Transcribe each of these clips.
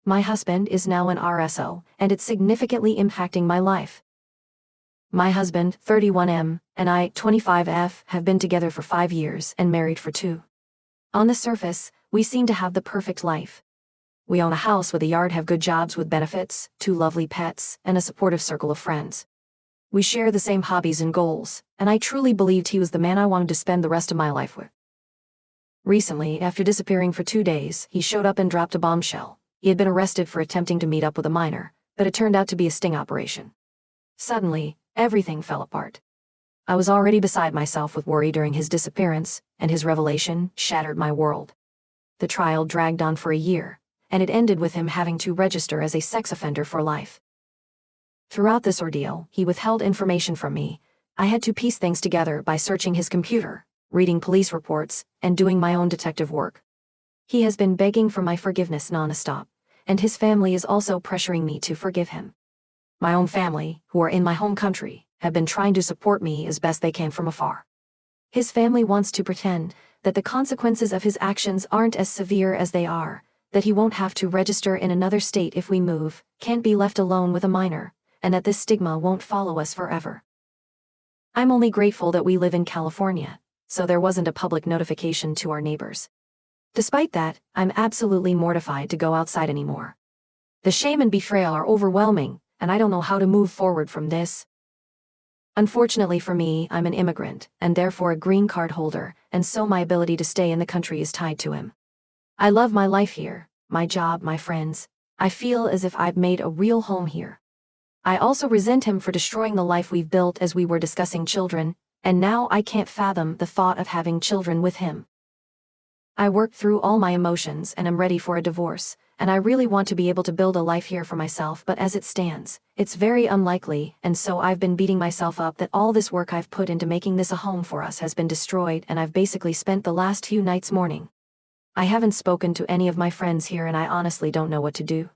My husband is now an RSO, and it's significantly impacting my life. My husband, 31M, and I, 25F, have been together for 5 years and married for 2. On the surface, we seem to have the perfect life. We own a house with a yard, have good jobs with benefits, 2 lovely pets, and a supportive circle of friends. We share the same hobbies and goals, and I truly believed he was the man I wanted to spend the rest of my life with. Recently, after disappearing for 2 days, he showed up and dropped a bombshell. He had been arrested for attempting to meet up with a minor, but it turned out to be a sting operation. Suddenly, everything fell apart. I was already beside myself with worry during his disappearance, and his revelation shattered my world. The trial dragged on for a year, and it ended with him having to register as a sex offender for life. Throughout this ordeal, he withheld information from me. I had to piece things together by searching his computer, reading police reports, and doing my own detective work. He has been begging for my forgiveness non-stop, and his family is also pressuring me to forgive him. My own family, who are in my home country, have been trying to support me as best they can from afar. His family wants to pretend that the consequences of his actions aren't as severe as they are, that he won't have to register in another state if we move, can't be left alone with a minor, and that this stigma won't follow us forever. I'm only grateful that we live in California, so there wasn't a public notification to our neighbors. Despite that, I'm absolutely mortified to go outside anymore. The shame and betrayal are overwhelming, and I don't know how to move forward from this. Unfortunately for me, I'm an immigrant, and therefore a green card holder, and so my ability to stay in the country is tied to him. I love my life here, my job, my friends. I feel as if I've made a real home here. I also resent him for destroying the life we've built as we were discussing children, and now I can't fathom the thought of having children with him. I worked through all my emotions and am ready for a divorce, and I really want to be able to build a life here for myself, but as it stands, it's very unlikely, and so I've been beating myself up that all this work I've put into making this a home for us has been destroyed, and I've basically spent the last few nights mourning. I haven't spoken to any of my friends here, and I honestly don't know what to do.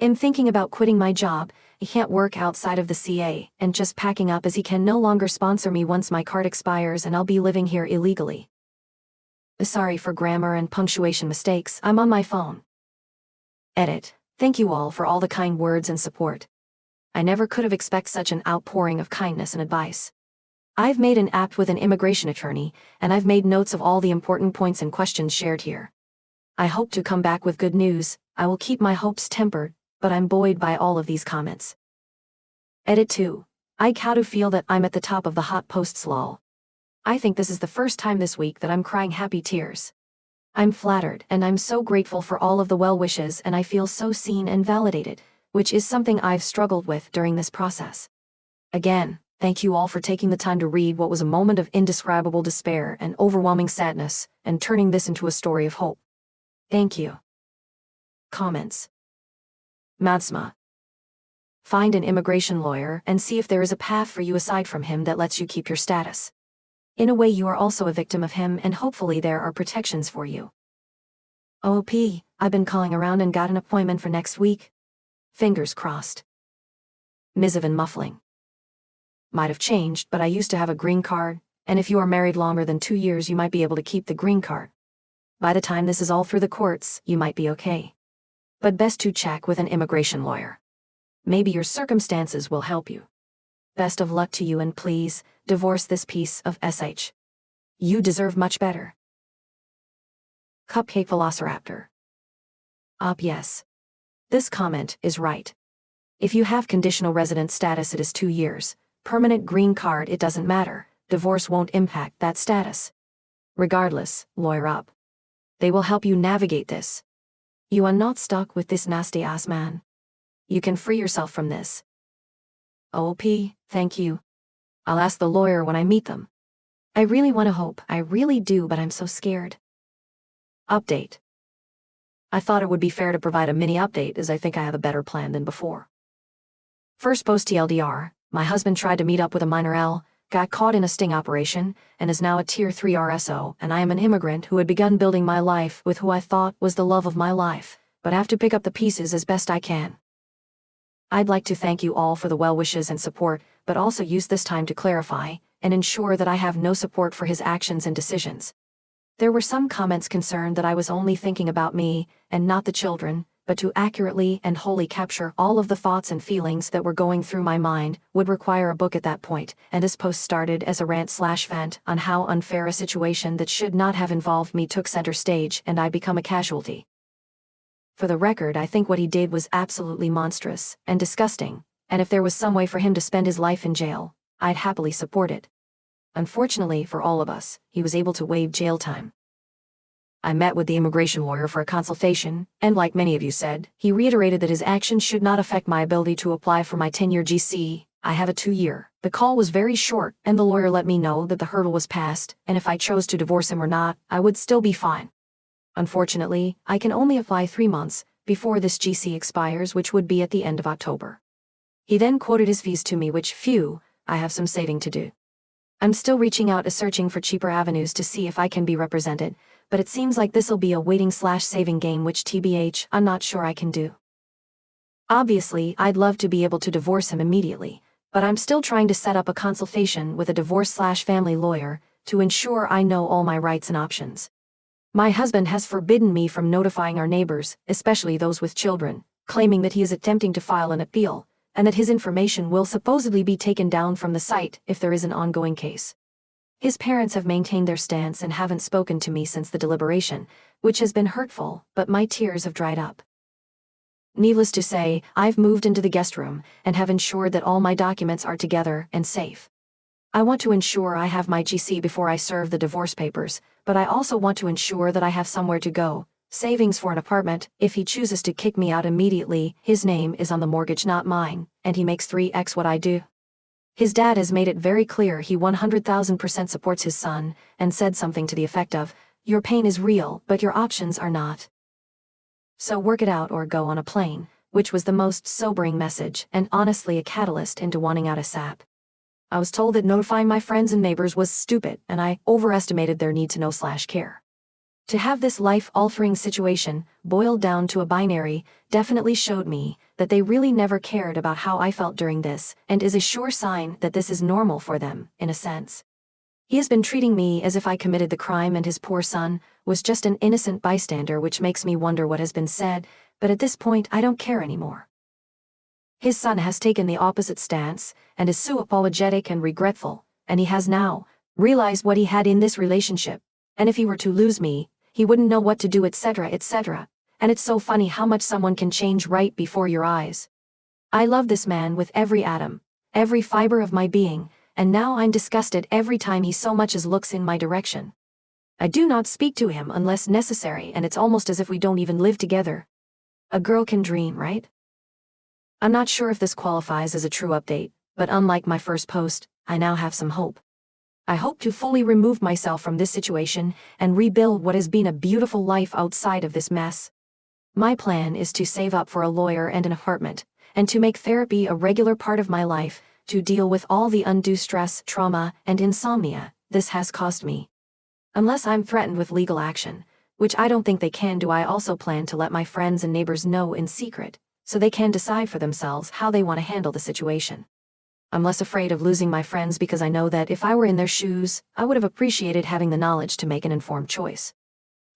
I'm thinking about quitting my job. He can't work outside of the CA, and just packing up as he can no longer sponsor me once my card expires and I'll be living here illegally. Sorry for grammar and punctuation mistakes, I'm on my phone. Edit. Thank you all for all the kind words and support. I never could have expected such an outpouring of kindness and advice. I've made an app with an immigration attorney, and I've made notes of all the important points and questions shared here. I hope to come back with good news. I will keep my hopes tempered, but I'm buoyed by all of these comments. Edit 2. I how to feel that I'm at the top of the hot posts lol. I think this is the first time this week that I'm crying happy tears. I'm flattered, and I'm so grateful for all of the well wishes, and I feel so seen and validated, which is something I've struggled with during this process. Again, thank you all for taking the time to read what was a moment of indescribable despair and overwhelming sadness, and turning this into a story of hope. Thank you. Comments. Madsma. Find an immigration lawyer and see if there is a path for you aside from him that lets you keep your status. In a way, you are also a victim of him, and hopefully there are protections for you. OP, I've been calling around and got an appointment for next week. Fingers crossed. Misavan muffling. Might have changed, but I used to have a green card, and if you are married longer than 2 years, you might be able to keep the green card. By the time this is all through the courts, you might be okay. But best to check with an immigration lawyer. Maybe your circumstances will help you. Best of luck to you, and please, divorce this piece of SH. You deserve much better. Cupcake Velociraptor. Yes. This comment is right. If you have conditional resident status, it is 2 years. Permanent green card, it doesn't matter. Divorce won't impact that status. Regardless, lawyer up. They will help you navigate this. You are not stuck with this nasty-ass man. You can free yourself from this. OP, thank you. I'll ask the lawyer when I meet them. I really want to hope, I really do, but I'm so scared. Update. I thought it would be fair to provide a mini update, as I think I have a better plan than before. First post TLDR, my husband tried to meet up with a minor L, got caught in a sting operation, and is now a Tier 3 RSO, and I am an immigrant who had begun building my life with who I thought was the love of my life, but have to pick up the pieces as best I can. I'd like to thank you all for the well wishes and support, but also use this time to clarify and ensure that I have no support for his actions and decisions. There were some comments concerned that I was only thinking about me and not the children, but to accurately and wholly capture all of the thoughts and feelings that were going through my mind would require a book at that point, and this post started as a rant/vent on how unfair a situation that should not have involved me took center stage and I become a casualty. For the record, I think what he did was absolutely monstrous and disgusting, and if there was some way for him to spend his life in jail, I'd happily support it. Unfortunately for all of us, he was able to waive jail time. I met with the immigration lawyer for a consultation, and like many of you said, he reiterated that his actions should not affect my ability to apply for my 10-year GC. I have a 2-year. The call was very short, and the lawyer let me know that the hurdle was passed, and if I chose to divorce him or not, I would still be fine. Unfortunately, I can only apply 3 months before this GC expires, which would be at the end of October. He then quoted his fees to me, which, phew, I have some saving to do. I'm still reaching out and searching for cheaper avenues to see if I can be represented, but it seems like this'll be a waiting/saving game, which TBH, I'm not sure I can do. Obviously, I'd love to be able to divorce him immediately, but I'm still trying to set up a consultation with a divorce/family lawyer to ensure I know all my rights and options. My husband has forbidden me from notifying our neighbors, especially those with children, claiming that he is attempting to file an appeal, and that his information will supposedly be taken down from the site if there is an ongoing case. His parents have maintained their stance and haven't spoken to me since the deliberation, which has been hurtful, but my tears have dried up. Needless to say, I've moved into the guest room and have ensured that all my documents are together and safe. I want to ensure I have my GC before I serve the divorce papers, but I also want to ensure that I have somewhere to go, savings for an apartment. If he chooses to kick me out immediately, his name is on the mortgage, not mine, and he makes 3x what I do. His dad has made it very clear he 100,000% supports his son, and said something to the effect of, "Your pain is real, but your options are not. So work it out or go on a plane," which was the most sobering message and honestly a catalyst into wanting out ASAP. I was told that notifying my friends and neighbors was stupid, and I overestimated their need to know/care. To have this life-altering situation boiled down to a binary definitely showed me that they really never cared about how I felt during this, and is a sure sign that this is normal for them, in a sense. He has been treating me as if I committed the crime and his poor son was just an innocent bystander, which makes me wonder what has been said, but at this point I don't care anymore. His son has taken the opposite stance, and is so apologetic and regretful, and he has now realized what he had in this relationship, and if he were to lose me, he wouldn't know what to do, etc., etc., and it's so funny how much someone can change right before your eyes. I love this man with every atom, every fiber of my being, and now I'm disgusted every time he so much as looks in my direction. I do not speak to him unless necessary, and it's almost as if we don't even live together. A girl can dream, right? I'm not sure if this qualifies as a true update, but unlike my first post, I now have some hope. I hope to fully remove myself from this situation and rebuild what has been a beautiful life outside of this mess. My plan is to save up for a lawyer and an apartment, and to make therapy a regular part of my life, to deal with all the undue stress, trauma, and insomnia this has caused me. Unless I'm threatened with legal action, which I don't think they can do, I also plan to let my friends and neighbors know in secret, so they can decide for themselves how they want to handle the situation. I'm less afraid of losing my friends because I know that if I were in their shoes, I would have appreciated having the knowledge to make an informed choice.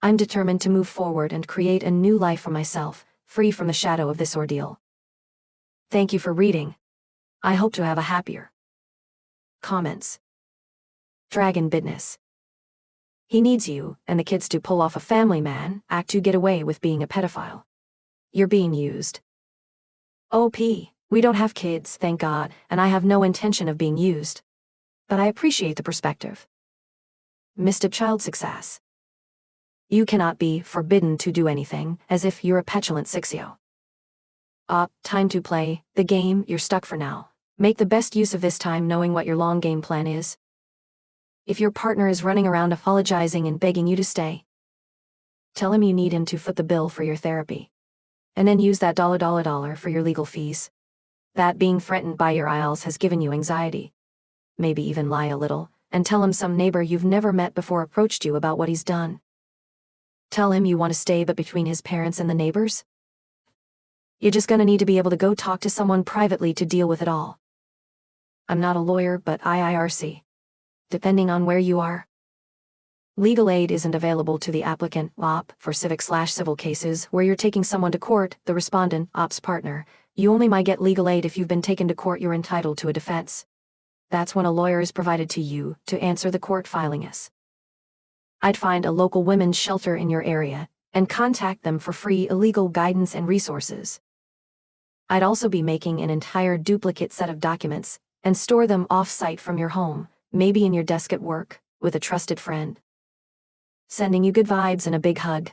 I'm determined to move forward and create a new life for myself, free from the shadow of this ordeal. Thank you for reading. I hope to have a happier. Comments. Dragon Business. He needs you and the kids to pull off a family man act to get away with being a pedophile. You're being used. OP, we don't have kids, thank God, and I have no intention of being used. But I appreciate the perspective. Mr. Child Success. You cannot be forbidden to do anything, as if you're a petulant sixio. Time to play the game. You're stuck for now. Make the best use of this time knowing what your long game plan is. If your partner is running around apologizing and begging you to stay, tell him you need him to foot the bill for your therapy. And then use that $dollar for your legal fees. That being threatened by your ILs has given you anxiety. Maybe even lie a little, and tell him some neighbor you've never met before approached you about what he's done. Tell him you want to stay, but between his parents and the neighbors? You're just gonna need to be able to go talk to someone privately to deal with it all. I'm not a lawyer, but IIRC. Depending on where you are. Legal aid isn't available to the applicant, OP, for civic/civil cases where you're taking someone to court, the respondent, OP's partner. You only might get legal aid if you've been taken to court. You're entitled to a defense. That's when a lawyer is provided to you to answer the court filings. I'd find a local women's shelter in your area and contact them for free legal guidance and resources. I'd also be making an entire duplicate set of documents and store them off-site from your home, maybe in your desk at work, with a trusted friend. Sending you good vibes and a big hug.